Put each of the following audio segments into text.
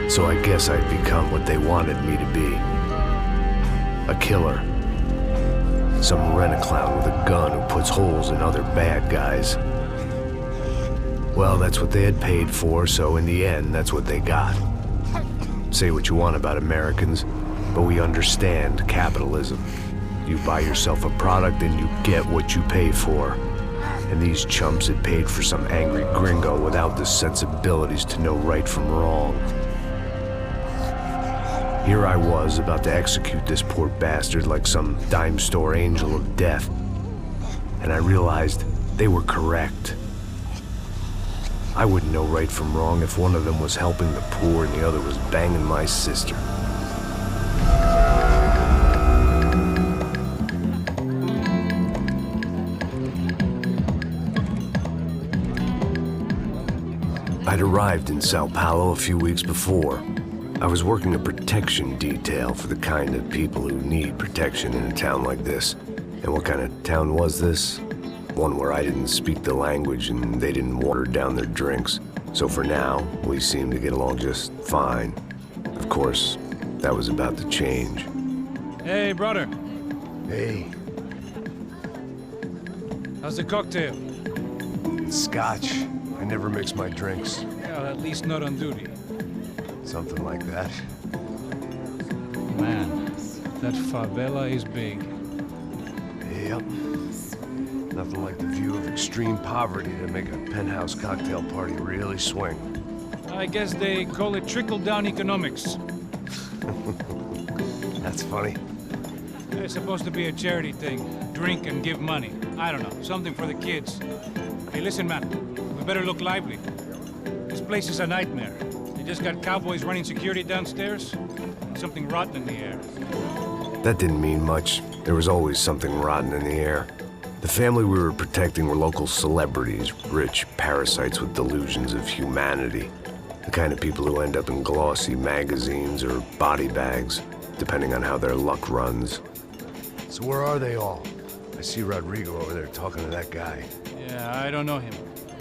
So I guess I'd become what they wanted me to be. A killer. Some rent-a-clown with a gun who puts holes in other bad guys. Well, that's what they had paid for, so in the end, that's what they got. Say what you want about Americans, but we understand capitalism. You buy yourself a product and you get what you pay for. And these chumps had paid for some angry gringo without the sensibilities to know right from wrong. Here I was, about to execute this poor bastard like some dime store angel of death. And I realized they were correct. I wouldn't know right from wrong if one of them was helping the poor and the other was banging my sister. I'd arrived in Sao Paulo a few weeks before. I was working a protection detail for the kind of people who need protection in a town like this. And what kind of town was this? One where I didn't speak the language and they didn't water down their drinks. So for now, we seemed to get along just fine. Of course, that was about to change. Hey, brother. Hey. How's the cocktail? Scotch. I never mix my drinks. Well, at least not on duty. Something like that. Man, that favela is big. Yep. Nothing like the view of extreme poverty to make a penthouse cocktail party really swing. I guess they call it trickle-down economics. That's funny. It's supposed to be a charity thing. Drink and give money. I don't know, something for the kids. Hey, listen, man. We better look lively. This place is a nightmare. They just got cowboys running security downstairs. And something rotten in the air. That didn't mean much. There was always something rotten in the air. The family we were protecting were local celebrities, rich parasites with delusions of humanity. The kind of people who end up in glossy magazines or body bags, depending on how their luck runs. So where are they all? I see Rodrigo over there talking to that guy. Yeah, I don't know him.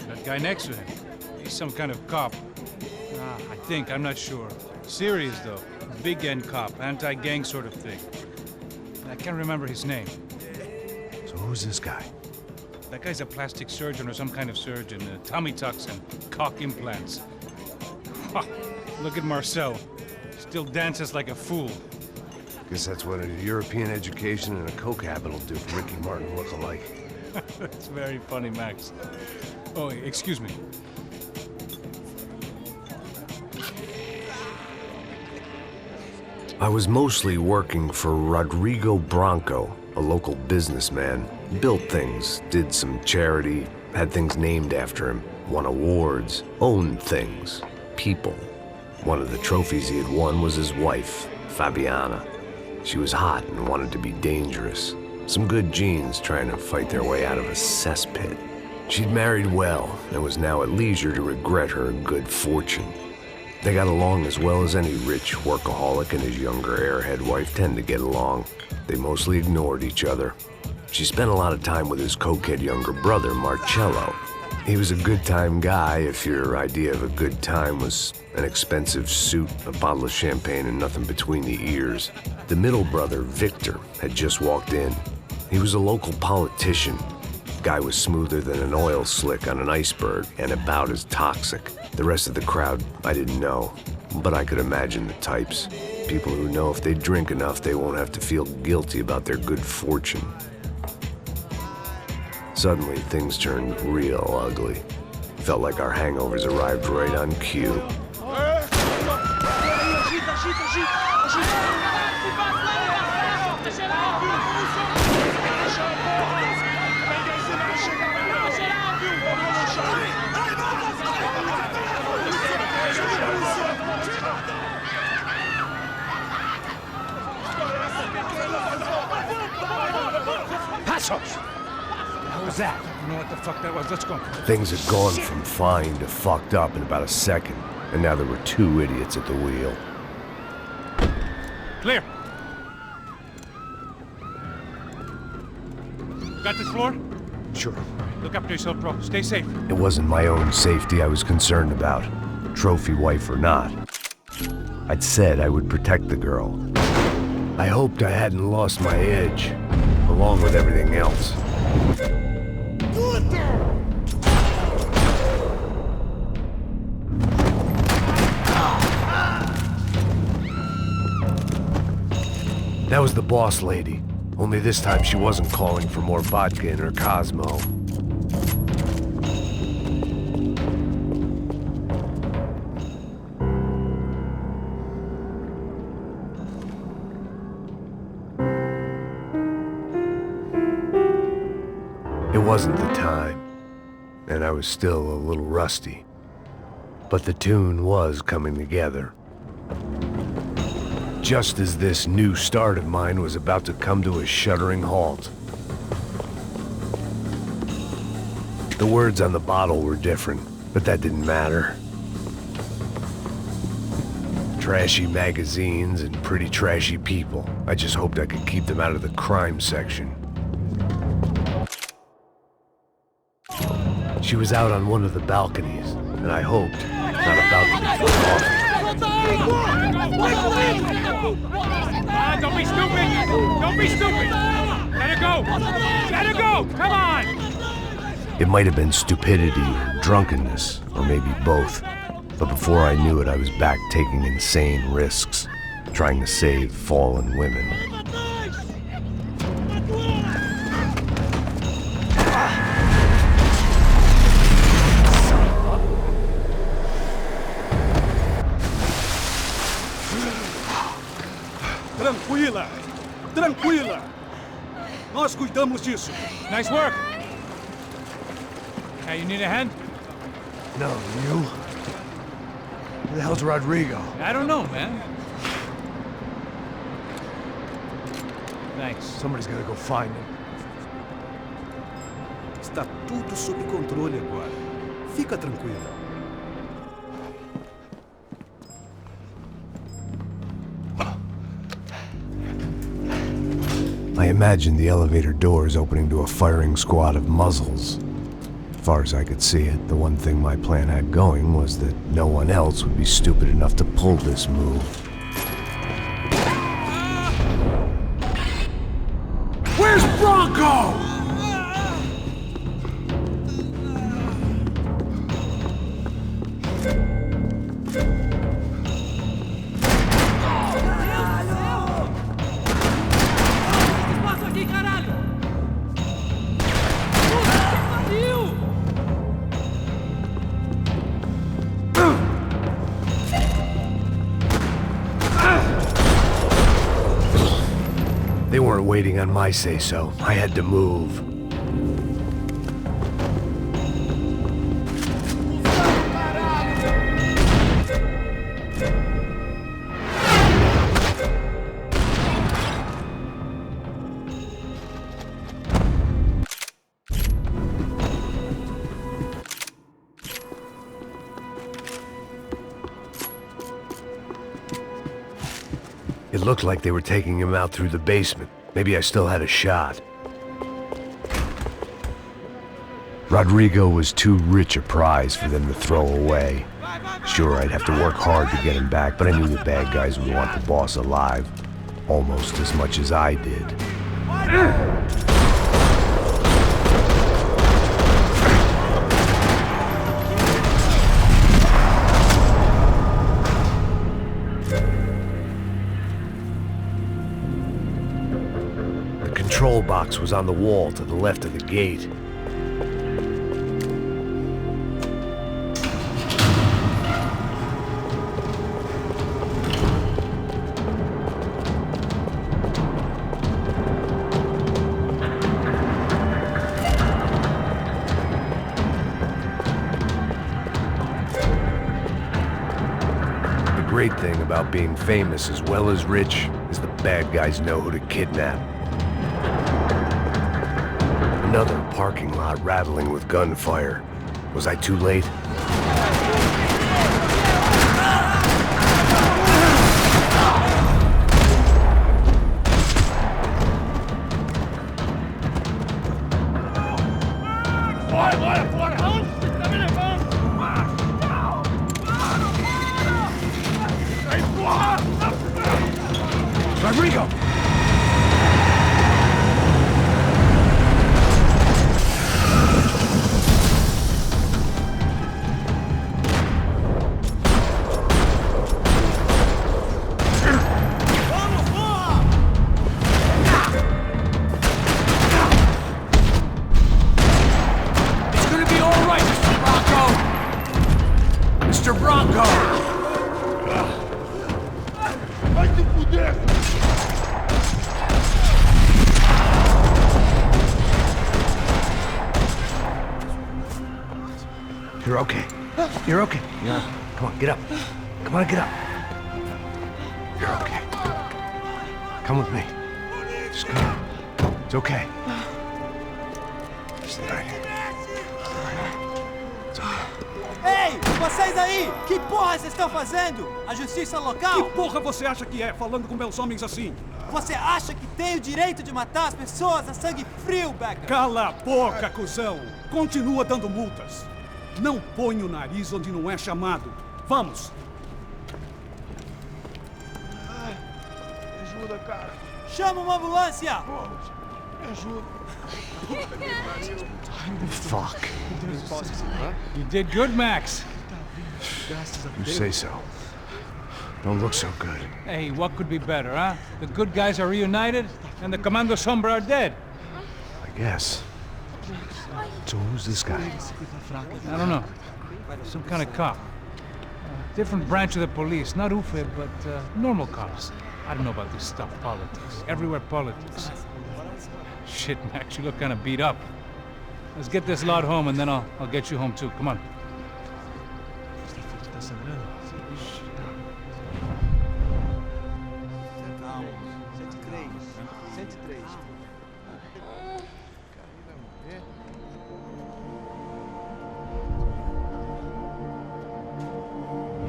That guy next to him. He's some kind of cop. I think, I'm not sure. Serious, though. Big end cop, anti-gang sort of thing. I can't remember his name. So who's this guy? That guy's a plastic surgeon or some kind of surgeon. Tummy tucks and cock implants. Look at Marcel. Still dances like a fool. Guess that's what a European education and a coke habit will do for Ricky Martin look-alike. That's very funny, Max. Oh, excuse me. I was mostly working for Rodrigo Branco, a local businessman. Built things, did some charity, had things named after him, won awards, owned things, people. One of the trophies he had won was his wife, Fabiana. She was hot and wanted to be dangerous. Some good genes trying to fight their way out of a cesspit. She'd married well and was now at leisure to regret her good fortune. They got along as well as any rich workaholic and his younger airhead wife tend to get along. They mostly ignored each other. She spent a lot of time with his cokehead younger brother, Marcello. He was a good-time guy if your idea of a good time was an expensive suit, a bottle of champagne, and nothing between the ears. The middle brother, Victor, had just walked in. He was a local politician. Guy was smoother than an oil slick on an iceberg and about as toxic. The rest of the crowd, I didn't know, but I could imagine the types. People who know if they drink enough, they won't have to feel guilty about their good fortune. Suddenly, things turned real ugly. Felt like our hangovers arrived right on cue. How was that? I don't know what the fuck that was. Let's go. Things had gone from fine to fucked up in about a second, and now there were two idiots at the wheel. Clear. Got this floor? Sure. Look after yourself, bro. Stay safe. It wasn't my own safety I was concerned about, trophy wife or not. I'd said I would protect the girl. I hoped I hadn't lost my edge, along with everything else. That was the boss lady. Only this time she wasn't calling for more vodka in her Cosmo. It wasn't the time, and I was still a little rusty. But the tune was coming together. Just as this new start of mine was about to come to a shuddering halt. The words on the bottle were different, but that didn't matter. Trashy magazines and pretty trashy people. I just hoped I could keep them out of the crime section. She was out on one of the balconies, and I hoped not about to be thrown off. Don't be stupid! Don't be stupid! Let her go! Let her go! Come on! It might have been stupidity or drunkenness, or maybe both. But before I knew it, I was back taking insane risks, trying to save fallen women. Tranquila! Tranquila! Nós cuidamos disso. Nice work! Hey, you need a hand? No, you? Who the hell's Rodrigo? I don't know, man. Thanks. Somebody's gotta go find him. Está tudo sob controle agora. Fica tranquila. I imagined the elevator doors opening to a firing squad of muzzles. As far as I could see it, the one thing my plan had going was that no one else would be stupid enough to pull this move. Where's Bronco? They weren't waiting on my say-so. I had to move. It looked like they were taking him out through the basement. Maybe I still had a shot. Rodrigo was too rich a prize for them to throw away. Sure, I'd have to work hard to get him back, but I knew the bad guys would want the boss alive. Almost as much as I did. The control box was on the wall to the left of the gate. The great thing about being famous as well as rich is the bad guys know who to kidnap. Another parking lot rattling with gunfire. Was I too late? Rodrigo! It's gonna be all right, Mr. Bronco! Mr. Bronco! You're okay. You're okay. Yeah. Come on, get up. Come on, get up. You're okay. Come with me. Just come on. It's okay. Stay right here. It's okay. Ei, vocês aí! Que porra vocês estão fazendo? A justiça local? Que porra você acha que é, falando com meus homens assim? Você acha que tem o direito de matar as pessoas a sangue frio, Becker? Cala a boca, cuzão! Continua dando multas. Não põe o nariz onde não é chamado. Vamos! Ajuda, cara. Chama uma ambulância! Me ajuda. Fuck. You did good, Max. You say so. Don't look so good. Hey, what could be better, huh? The good guys are reunited, and the Commando Sombra are dead. I guess. So who's this guy? I don't know. Some kind of cop. Different branch of the police. Not UFE, but normal cops. I don't know about this stuff, politics. Everywhere politics. Shit, Max, you look kind of beat up. Let's get this lot home, and then I'll get you home too. Come on.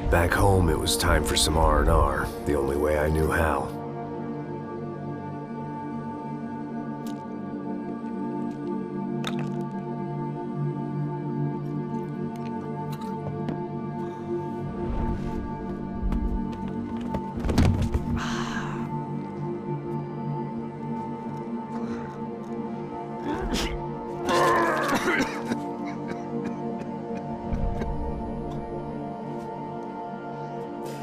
Back home, it was time for some R&R, the only way I knew how.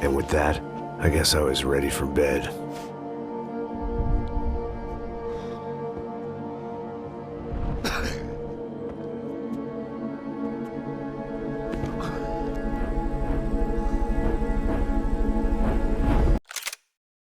And with that, I guess I was ready for bed.